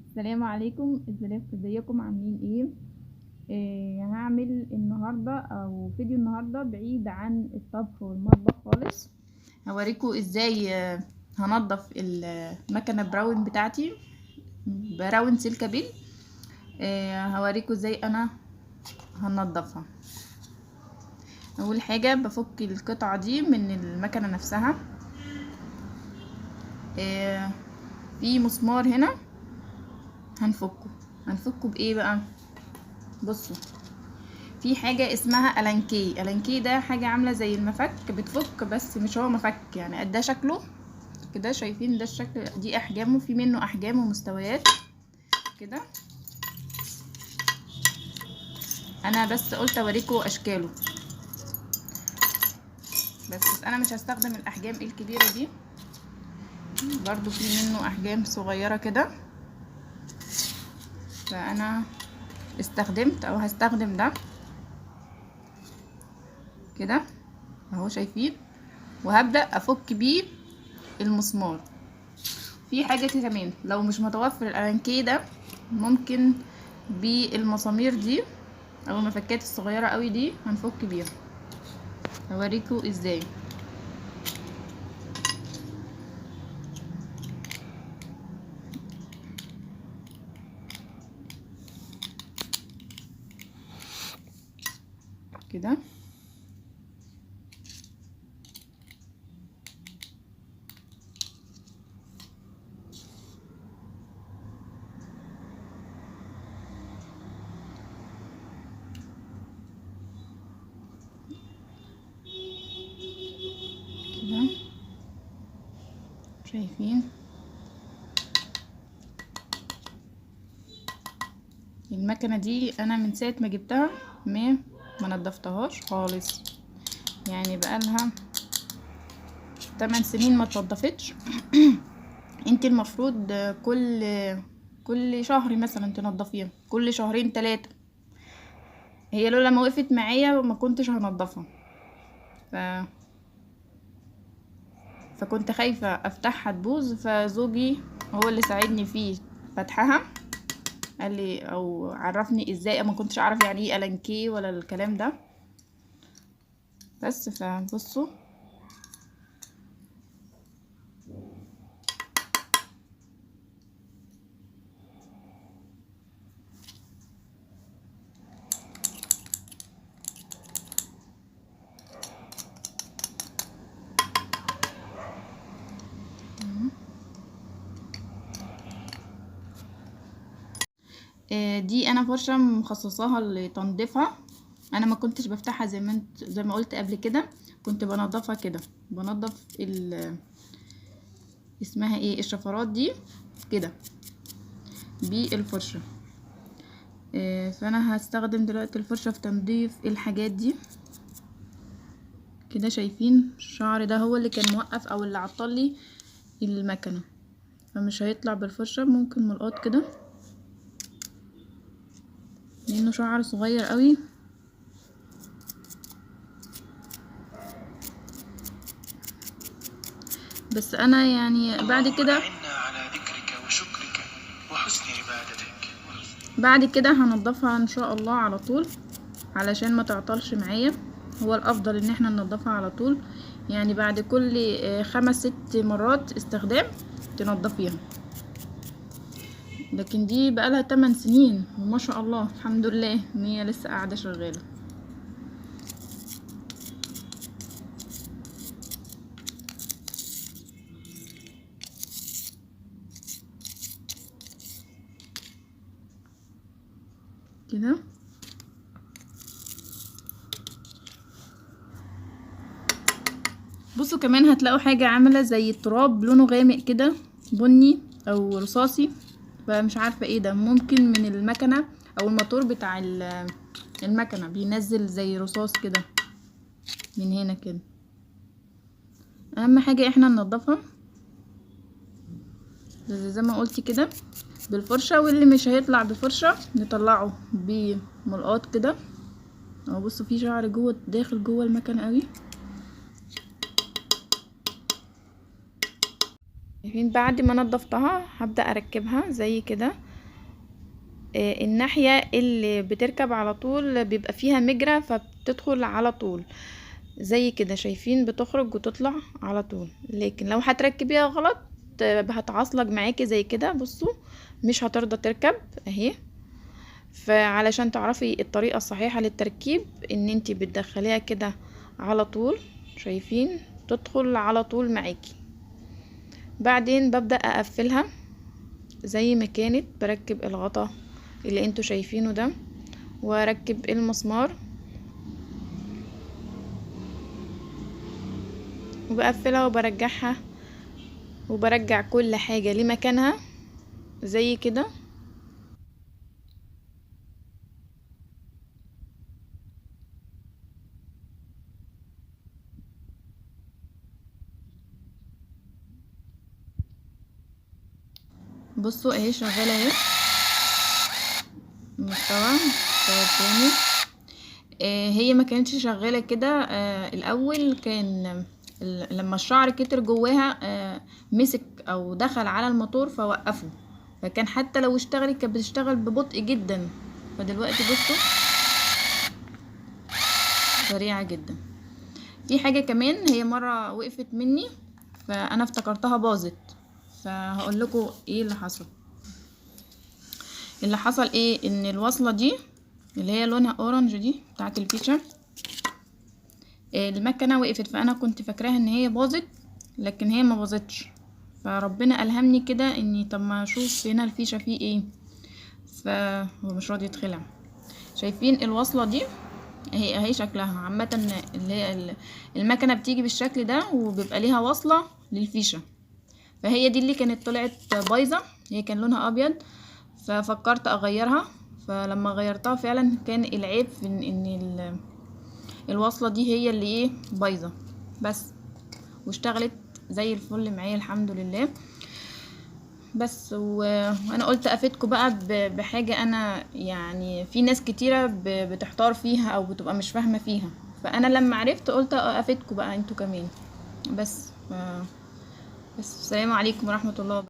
السلام عليكم. ازيكم عاملين ايه؟ هعمل النهارده او فيديو النهارده بعيد عن الطبخ والمطبخ خالص. هوريكم ازاي هنضف المكنه براون بتاعتي، براون سلكابيل. هوريكم ازاي انا هنضفها. اول حاجه بفك القطعه دي من المكنه نفسها. في مسمار هنا هنفكه بايه بقى؟ بصوا، في حاجه اسمها الانكي ده حاجه عامله زي المفك، بتفك بس مش هو مفك يعني. ده شكله كده، شايفين ده الشكل، دي احجامه، في منه احجام ومستويات كده. انا بس قلت اوريكم اشكاله، بس انا مش هستخدم الاحجام الكبيره دي، برضو في منه احجام صغيره كده. فانا استخدمت او هستخدم ده كده اهو، شايفين، وهبدأ افك بيه المسمار. في حاجة كمان، لو مش متوفر الالانكي ده ممكن بالمسامير دي او المفكات الصغيرة قوي دي هنفك بيها. هوريكم ازاي. كده كده شايفين المكنه دي انا من ساعه ما جبتها ما نضفتهاش خالص، يعني بقالها 8 سنين ما اتنضفتش. انت المفروض كل شهر مثلا تنضفيها، كل شهرين 3. هي لولا ما وقفت معايا ما كنتش هنضفها. فكنت خايفة افتحها تبوظ، فزوجي هو اللي ساعدني في فتحها، قال لي او عرفني ازاي. ما كنتش اعرف يعني ايه الانكي ولا الكلام ده. بس فبصوا دي انا فرشة مخصصاها لتنظيفها. انا ما كنتش بفتحها زي ما قلت قبل كده، كنت بنضفها كده، بنضف اسمها ايه، الشفرات دي كده بالفرشة. فانا هستخدم دلوقتي الفرشة في تنظيف الحاجات دي كده. شايفين الشعر ده هو اللي كان موقف او اللي عطل لي المكنة، فمش هيطلع بالفرشة، ممكن ملقاط كده لانه شعر صغير قوي. بس انا يعني بعد كده هنضفها ان شاء الله على طول علشان ما تعطلش معايا. هو الافضل ان احنا ننضفها على طول، يعني بعد كل 5-6 مرات استخدام تنضفيها. لكن دي بقالها 8 سنين وما شاء الله الحمد لله ان هي لسه قاعده شغاله كده. بصوا كمان هتلاقوا حاجه عامله زي التراب، لونه غامق كده، بني او رصاصي، فمش عارفه ايه ده. ممكن من المكنه او الموتور بتاع المكنه بينزل زي رصاص كده من هنا كده. اهم حاجه احنا ننضفها زي ما قلت كده بالفرشه، واللي مش هيطلع بفرشه نطلعه بملقاط كده. اهو بصوا في شعر جوه، داخل جوه المكنه قوي. شايفين بعد ما نضفتها هبدأ اركبها زي كده. الناحية اللي بتركب على طول بيبقى فيها مجرى فبتدخل على طول زي كده، شايفين بتخرج وتطلع على طول. لكن لو هتركبيها غلط هتعصلج معاكي زي كده، بصوا مش هترضى تركب اهي. فعلشان تعرفي الطريقة الصحيحة للتركيب ان انتي بتدخليها كده على طول، شايفين تدخل على طول معاكي. بعدين ببدأ اقفلها زي ما كانت، بركب الغطا اللي انتوا شايفينه ده واركب المسمار وبقفلها وبرجعها وبرجع كل حاجة لمكانها زي كده. بصوا اهي شغالة اهي، مستوى تاني. هي ما كانتش شغالة كده. الاول كان لما الشعر كتر جواها مسك او دخل على الموتور فوقفه، فكان حتى لو اشتغلت كانت بتشتغل ببطء جدا. فدلوقتي بصوا سريعة جدا. في حاجة كمان، هي مرة وقفت مني فانا افتكرتها باظت، فهقول لكم ايه اللي حصل. اللي حصل ايه، ان الوصلة دي اللي هي لونها اورنج دي بتاعت الفيشة، المكنة وقفت، فانا كنت فاكراها ان هي باظت لكن هي ما باظتش. فربنا الهمني كده اني طب ما اشوف هنا الفيشة فيه ايه، فهو مش راضي يتخلع. شايفين الوصلة دي اهي شكلها عامة، اللي هي المكنة بتيجي بالشكل ده وبيبقى ليها وصلة للفيشة، فهي دي اللي كانت طلعت بايظة. هي كان لونها ابيض ففكرت اغيرها، فلما غيرتها فعلا كان العيب في ان الوصلة دي هي اللي ايه بايظة بس، واشتغلت زي الفل معايا الحمد لله. بس وانا قلت افيدكم بقى بحاجة انا يعني في ناس كتيرة بتحتار فيها او بتبقى مش فاهمة فيها، فانا لما عرفت قلت افيدكم بقى انتوا كمان. بس السلام عليكم ورحمة الله وبركاته.